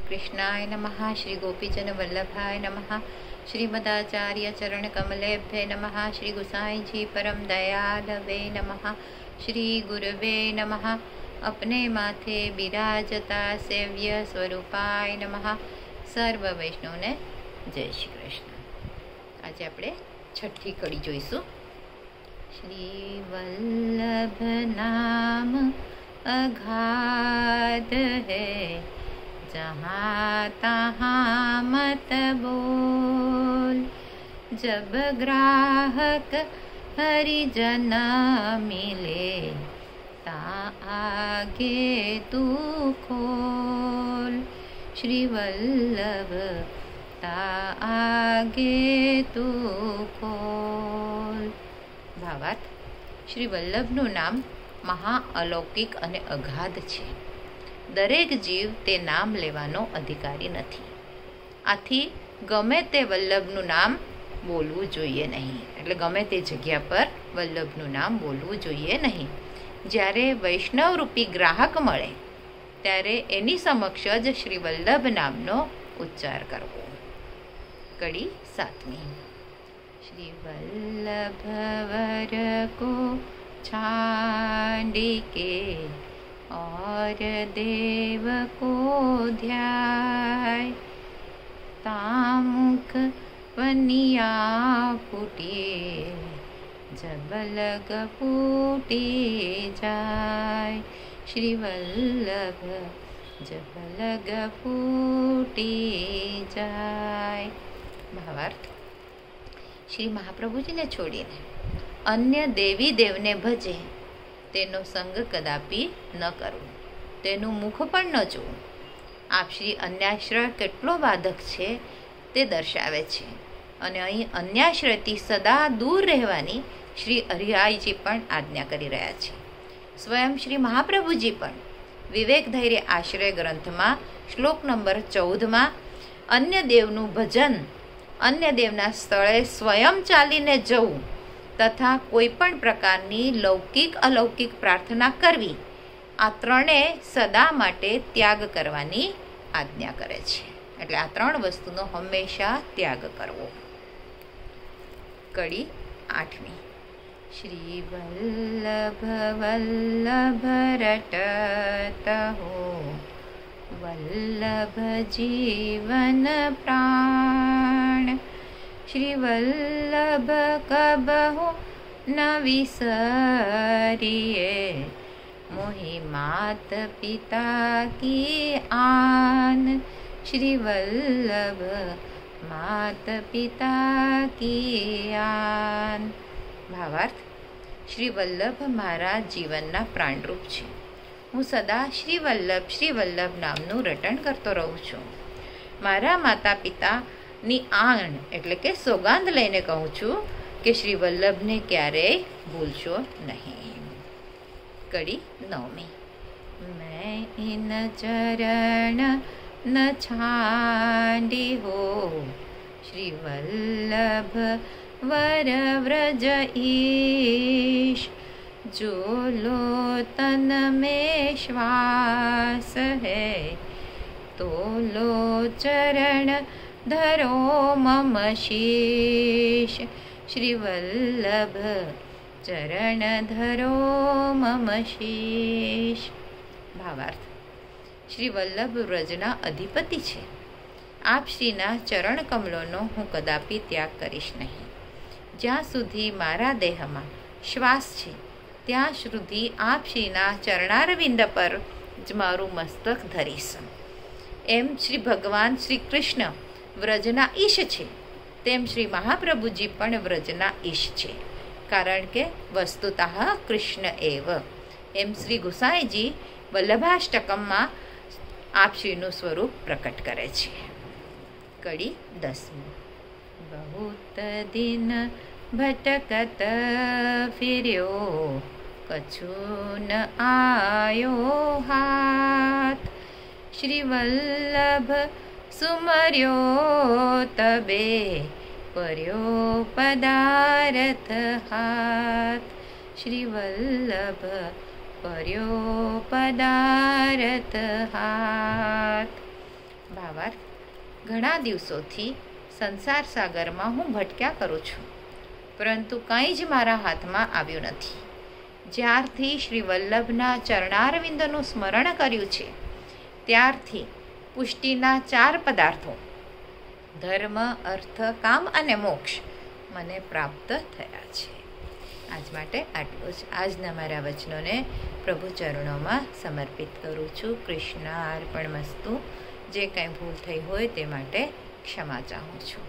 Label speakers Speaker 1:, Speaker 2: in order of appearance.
Speaker 1: कृष्णाय नमः। श्री गोपीजन वल्लभाय नमः। श्रीमदाचार्य चरण कमलेभ्ये नमः। श्री गुसाई जी परम दयालवे नमः। श्री गुरुवे नमः। अपने माथे बिराजता सेव्य स्वरूपाय नमः। सर्व वैष्णव ने जय श्री कृष्ण। आज આપણે છઠ્ઠી કડી જોઈશું। श्री वल्लभ नाम अगाध है, जहाँ तहाँ मत बोल। जब ग्राहक हरिजन मिले, ता आगे तू खोल। श्री वल्लभ ता आगे तू खोल। भावाર્થ, શ્રી વલ્લભનું નામ મહા અલૌકિક અને અગાધ છે। દરેક જીવ તે નામ લેવાનો અધિકારી નથી, આથી ગમે તે વલ્લભનું નામ બોલવું જોઈએ નહીં, એટલે ગમે તે જગ્યા પર વલ્લભનું નામ બોલવું જોઈએ નહીં। જ્યારે વૈષ્ણવ રૂપી ગ્રાહક મળે ત્યારે એની સમક્ષ જ શ્રી વલ્લભ નામનો ઉચ્ચાર કરવો। કડી 7મી। श्री वल्लभ वर को छांडी के, और देव को ध्याय। तामुख वनिया फूटे, जब लग फूटे जाय। श्री वल्लभ जब लग फूटे जाय। भावार्थ, श्री महाप्रभुजीને છોડીને અન્ય દેવી દેવને ભજે તેનો સંગ કદાપી ન કરવો, તેનું મુખ પણ ન જોવું। આપ શ્રી અન્યાશ્રય કેટલો બાધક છે તે દર્શાવે છે, અને અહીં અન્યાશ્રયથી સદા દૂર રહેવાની શ્રી હરિરાયજી પણ આજ્ઞા કરી રહ્યા છે। સ્વયં શ્રી મહાપ્રભુજી પણ વિવેક ધૈર્ય આશ્રય ગ્રંથમાં શ્લોક નંબર 14માં અન્ય દેવનું ભજન, અન્ય દેવના સ્થળે સ્વયં ચાલીને જવું તથા કોઈ પણ પ્રકારની લૌકિક અલૌકિક પ્રાર્થના કરવી, આ ત્રણે સદા માટે ત્યાગ કરવાની આજ્ઞા કરે છે। એટલે આ ત્રણ વસ્તુનો હંમેશા ત્યાગ કરવો। કડી 8મી। શ્રી વલ્લભ વલ્લભ રટત હો, वल्लभ जीवन प्राण। श्री वल्लभ कबहु न विसरिए, मोहि मात पिता की आन। श्री वल्लभ मात पिता की आन। भावार्थ, श्री वल्लभ मारा जीवनना प्राणरूप छे। હું સદા શ્રી વલ્લભ નામનું રટણ કરતો રહું છું। મારા માતા પિતાની આણ એટલે કે સોગાંદ લઈને કહું છું કે શ્રી વલ્લભને ક્યારેય ભૂલશો નહીં। કડી 9મી। मैं इन चरण न छांडी हो, श्री वल्लभ वर व्रज ईश। जो लो तन में श्वास है, तो लो चरण धरो मम शीश। श्री वल्लभ चरण धरो मम शीश। भावार्थ, श्री वल्लभ व्रजना अधिपति छे। आप श्रीना चरण कमलोनो हूँ कदापि त्याग करीश नहीं। ज्यां सुधी मारा देहमां श्वास छे ત્યાં સુધી આપ શ્રીના ચરણારવિંદ પર જ મારું મસ્તક ધરીશ। એમ શ્રી ભગવાન શ્રી કૃષ્ણ વ્રજના ઈશ છે, તેમ શ્રી મહાપ્રભુજી પણ વ્રજના ઈશ છે, કારણ કે વસ્તુતઃ કૃષ્ણ એવ। એમ શ્રી ગુસાઈજી વલ્લભાષ્ટકમમાં આપ શ્રીનું સ્વરૂપ પ્રકટ કરે છે। કડી 10મી। बहुत दिन भटकत फिर्यो, कछु न आयो हाथ। श्री वल्लभ सुमर्यो तबे, पर्यो पदारथ हाथ। श्री वल्लभ पर्यो पदारथ हाथ। ભાવાર્થ: ઘણા દિવસોથી સંસાર સાગરમાં હું ભટક્યા કરું છું, પરંતુ કંઈ જ મારા હાથમાં આવ્યું નથી. જ્યારથી શ્રી વલ્લભના ચરણારવિંદનું સ્મરણ કર્યું છે ત્યારથી પુષ્ટિના 4 પદાર્થો ધર્મ, અર્થ, કામ અને મોક્ષ મને પ્રાપ્ત થયા છે. આજ માટે આટલું જ. આજના મારા વચનોને પ્રભુ ચરણોમાં સમર્પિત કરું છું. કૃષ્ણાર્પણમસ્તુ. જે કંઈ ભૂલ થઈ હોય તે માટે ક્ષમા ચાહું છું.